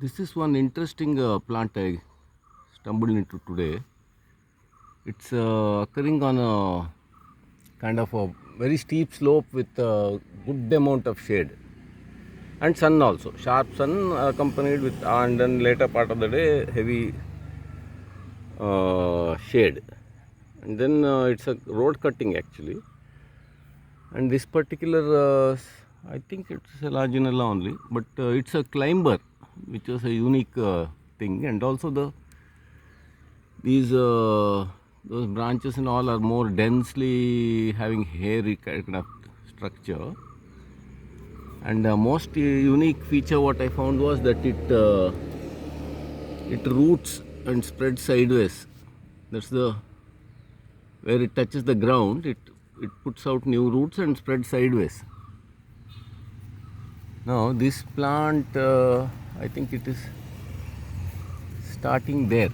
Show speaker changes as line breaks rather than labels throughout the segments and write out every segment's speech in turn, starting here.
This is one interesting plant I stumbled into today. It's occurring on a kind of a very steep slope with a good amount of shade and sun also. Sharp sun accompanied with, and then later part of the day heavy shade. And then it's a road cutting actually. And this particular, I think it's a Laginella only, but it's a climber, which was a unique thing. And also these those branches and all are more densely having hairy kind of structure. And the most unique feature what I found was that it roots and spreads sideways. That's the where it touches the ground. It puts out new roots and spreads sideways. Now this plant, I think it is starting there,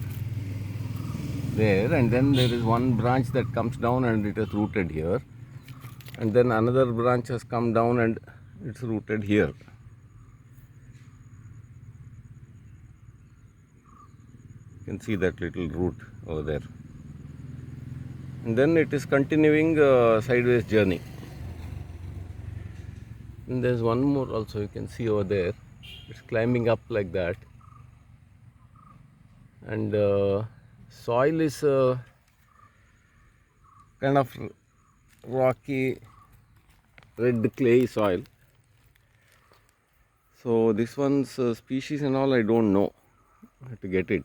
and then there is one branch that comes down and it is rooted here, and then another branch has come down and it's rooted here. You can see that little root over there, and then it is continuing sideways journey. And there's one more also, you can see over there. It's climbing up like that, and soil is kind of rocky red clay soil. So this one's species and all I don't know. I have to get it.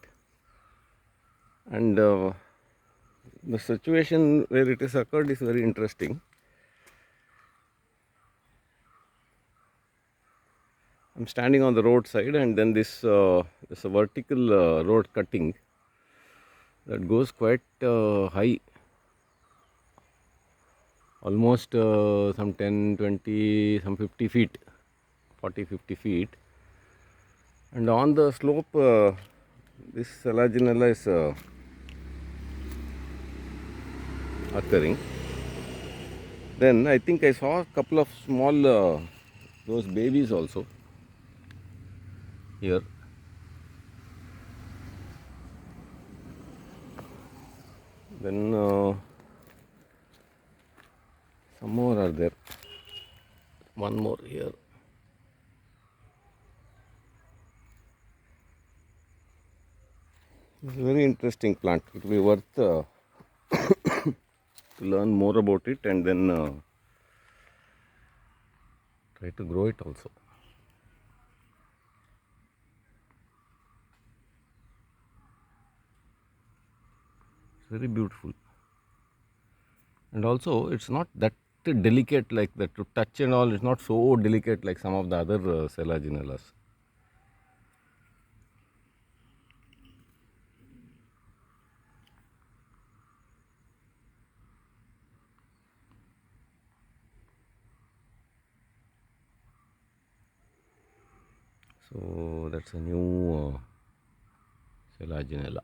And the situation where it has occurred is very interesting. I'm standing on the roadside, and then this is a vertical road cutting that goes quite high, almost some 10, 20, some 50 feet, 40, 50 feet. And on the slope, this Laginella is occurring. Then I think I saw a couple of small those babies also here. Then some more are there. One more here. It's a very interesting plant. It will be worth to learn more about it and then try to grow it also. It's very beautiful. And also it's not that delicate like that to touch and all. It's not so delicate like some of the other Selaginellas. So that's a new Selaginella.